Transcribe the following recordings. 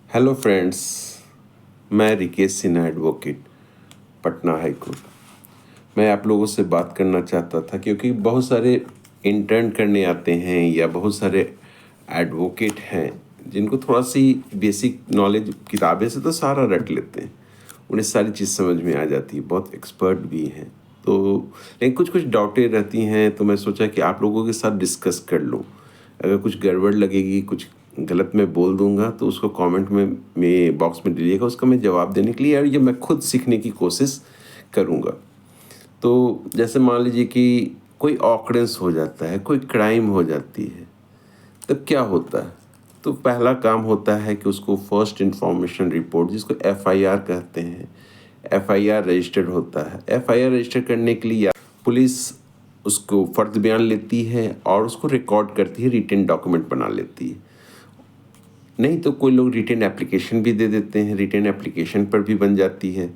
Hello friends, मैं Rikesh Sinha advocate, Patna high court. मैं आप लोगों से बात करना चाहता था क्योंकि बहुत सारे इंटर्न करने आते हैं या बहुत सारे एडवोकेट हैं जिनको थोड़ा सी बेसिक नॉलेज किताबें से तो सारा रट लेते हैं, उन्हें सारी चीज़ समझ में आ जाती है, बहुत एक्सपर्ट भी हैं। तो लेकिन कुछ कुछ डाउटें रहती हैं, तो मैं सोचा कि आप लोगों के साथ डिस्कस कर लूँ। अगर कुछ गड़बड़ लगेगी, कुछ गलत मैं बोल दूंगा तो उसको कमेंट में बॉक्स में दीजिएगा, उसका मैं जवाब देने के लिए और ये मैं खुद सीखने की कोशिश करूँगा। तो जैसे मान लीजिए कि कोई ऑकरेंस हो जाता है, कोई क्राइम हो जाती है, तब क्या होता है? तो पहला काम होता है कि उसको फर्स्ट इंफॉर्मेशन रिपोर्ट, जिसको एफआईआर कहते हैं, एफआईआर रजिस्टर्ड होता है। एफआईआर रजिस्टर करने के लिए या पुलिस उसको फर्द बयान लेती है और उसको रिकॉर्ड करती है, रिटन डॉक्यूमेंट बना लेती है। नहीं तो कोई लोग रिटन एप्लीकेशन भी दे देते हैं, रिटन एप्लीकेशन पर भी बन जाती है।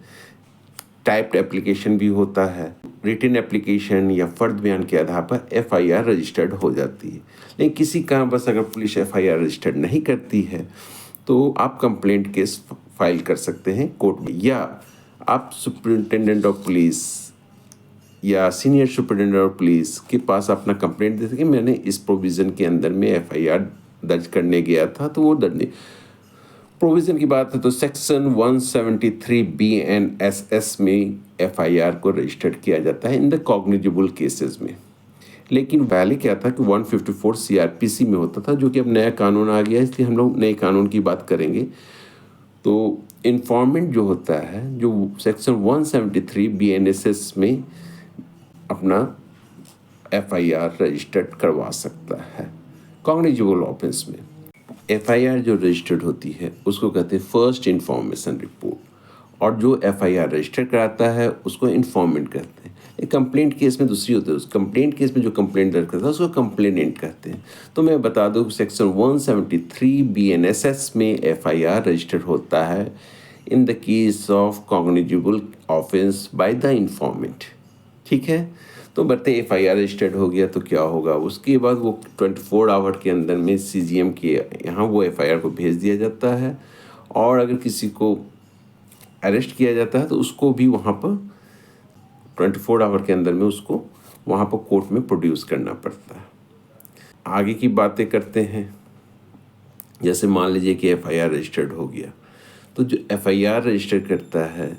टाइप्ड एप्लीकेशन भी होता है। रिटन एप्लीकेशन या फर्द बयान के आधार पर एफआईआर रजिस्टर्ड हो जाती है। लेकिन किसी कारण बस अगर पुलिस एफआईआर रजिस्टर्ड नहीं करती है तो आप कंप्लेंट केस फाइल कर सकते हैं कोर्ट में, या आप सुपरिटेंडेंट ऑफ पुलिस या सीनियर सुपरिटेंडेंट ऑफ पुलिस के पास अपना कंप्लेंट दे सके, मैंने इस प्रोविज़न के अंदर में एफआईआर दर्ज करने गया था तो वो दर्ज नहीं। प्रोविज़न की बात है तो सेक्शन 173 BNSS में एफआईआर को रजिस्टर्ड किया जाता है इन द कॉग्निजेबल केसेस में। लेकिन पहले क्या था कि 154 सीआरपीसी में होता था, जो कि अब नया कानून आ गया है, इसलिए हम लोग नए कानून की बात करेंगे। तो इन्फॉर्मेंट जो होता है, जो सेक्शन 173 BNSS में अपना एफआईआर रजिस्टर्ड करवा सकता है कॉग्निजेबल ऑफेंस में। एफआईआर जो रजिस्टर्ड होती है उसको कहते हैं फर्स्ट इंफॉर्मेशन रिपोर्ट, और जो एफआईआर रजिस्टर कराता है उसको इन्फॉर्मेंट कहते हैं। एक कंप्लेंट केस में दूसरी होती है, उस कंप्लेंट केस में जो कंप्लेंट दर्ज करता है उसको कंप्लेनेंट कहते हैं। तो मैं बता दूं सेक्शन 173 BNSS में एफआईआर रजिस्टर्ड होता है in the case of cognizable offence by the informant. ठीक है, तो बढ़ते एफआईआर रजिस्टर्ड हो गया तो क्या होगा, उसके बाद वो 24 आवर के अंदर में सीजीएम के यहाँ वो एफआईआर को भेज दिया जाता है। और अगर किसी को अरेस्ट किया जाता है तो उसको भी वहाँ पर 24 आवर के अंदर में उसको वहाँ पर कोर्ट में प्रोड्यूस करना पड़ता है। आगे की बातें करते हैं। जैसे मान लीजिए कि एफआईआर रजिस्टर्ड हो गया, तो जो एफआईआर रजिस्टर करता है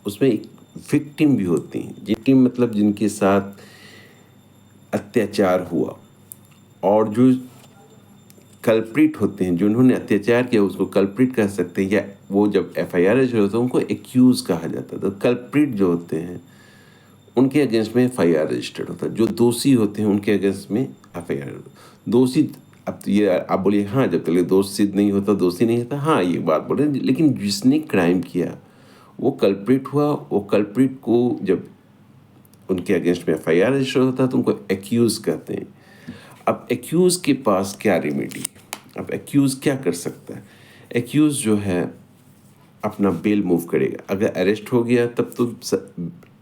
उसमें एक विक्टिम भी होती हैं। विक्टिम मतलब जिनके साथ अत्याचार हुआ, और जो कल्प्रिट होते हैं, जिन्होंने अत्याचार किया उसको कल्प्रिट कह सकते हैं, या वो जब एफआईआर रजिस्टर होता है उनको एक्यूज कहा जाता है। तो कल्प्रिट जो होते हैं उनके अगेंस्ट में एफआईआर रजिस्टर्ड होता है। जो दोषी होते हैं उनके अगेंस्ट में एफआईआर। दोषी, अब तो ये आप बोलिए हाँ, जब तक दोष सिद्ध नहीं होता दोषी नहीं होता, हाँ ये बात बोल रहे हैं। लेकिन जिसने क्राइम किया वो कल्प्रिट हुआ, वो कल्प्रिट को जब उनके अगेंस्ट में एफआईआर रजिस्टर होता है तो उनको एक्यूज कहते हैं। अब एक्यूज के पास क्या रेमेडी, अब एक्यूज क्या कर सकता है? एक्यूज जो है अपना बेल मूव करेगा। अगर अरेस्ट हो गया तब तो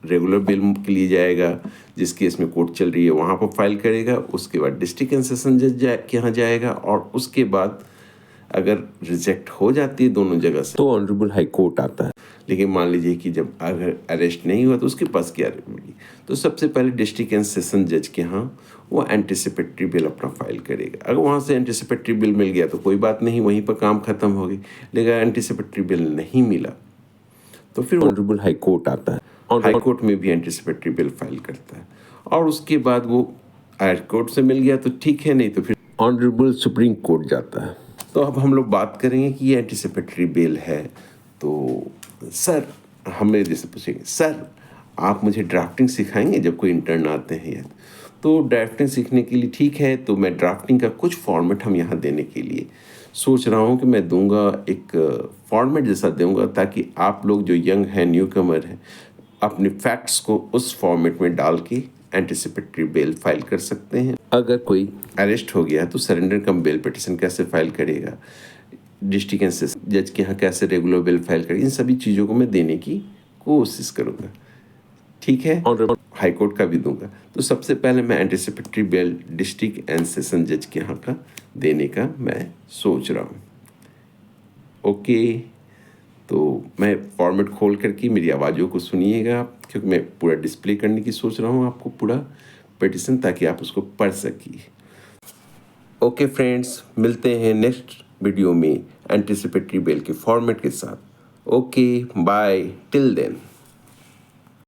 रेगुलर बेल के लिए जाएगा, जिस केस में कोर्ट चल रही है वहाँ पर फाइल करेगा। उसके बाद डिस्ट्रिक्ट एंड सेशन जज के यहाँ जाएगा, और उसके बाद अगर रिजेक्ट हो जाती है दोनों जगह से तो ऑनरेबल हाई कोर्ट आता है। लेकिन मान लीजिए कि जब अगर अरेस्ट नहीं हुआ तो उसके पास क्या रेमेडी? तो सबसे पहले डिस्ट्रिक्ट एंड सेशन जज के यहाँ वो एंटिसिपेटरी बिल अपना फाइल करेगा। अगर वहाँ से एंटिसिपेटरी बिल मिल गया तो कोई बात नहीं, वहीं पर काम खत्म हो गई। लेकिन एंटिसिपेटरी बिल नहीं मिला तो फिर ऑनरेबल हाई कोर्ट आता है, और हाई कोर्ट में भी एंटिसिपेटरी बिल फाइल करता है। और उसके बाद वो हाई कोर्ट से मिल गया तो ठीक है, नहीं तो फिर ऑनरेबल सुप्रीम कोर्ट जाता है। तो अब हम लोग बात करेंगे कि ये एंटिसिपेटरी बेल है। तो सर, हमें जैसे पूछेंगे सर आप मुझे ड्राफ्टिंग सिखाएंगे जब कोई इंटर्न आते हैं या, तो ड्राफ्टिंग सीखने के लिए ठीक है, तो मैं ड्राफ्टिंग का कुछ फॉर्मेट हम यहाँ देने के लिए सोच रहा हूँ कि मैं दूंगा, एक फॉर्मेट जैसा दूंगा ताकि आप लोग जो यंग हैं, न्यू कमर हैं, अपने फैक्ट्स को उस फॉर्मेट में डाल के एंटिसिपेटरी बेल फाइल कर सकते हैं। अगर कोई अरेस्ट हो गया तो सरेंडर कम बेल पिटिशन कैसे फाइल करेगा, डिस्ट्रिक्ट एंड सेशन जज के यहाँ कैसे रेगुलर बेल फाइल करेगा, इन सभी चीज़ों को मैं देने की कोशिश करूँगा। ठीक है, और हाई कोर्ट का भी दूंगा। तो सबसे पहले मैं anticipatory bell district and session जज के यहाँ का देने का मैं सोच रहा हूँ। ओके, तो मैं फॉर्मेट खोल करके मेरी आवाज़ों को सुनिएगा आप, क्योंकि मैं पूरा डिस्प्ले करने की सोच रहा हूँ आपको पूरा पिटिशन, ताकि आप उसको पढ़ सकिए। ओके फ्रेंड्स, मिलते हैं नेक्स्ट वीडियो में एंटिसिपेटरी बेल के फॉर्मेट के साथ। Okay bye till then.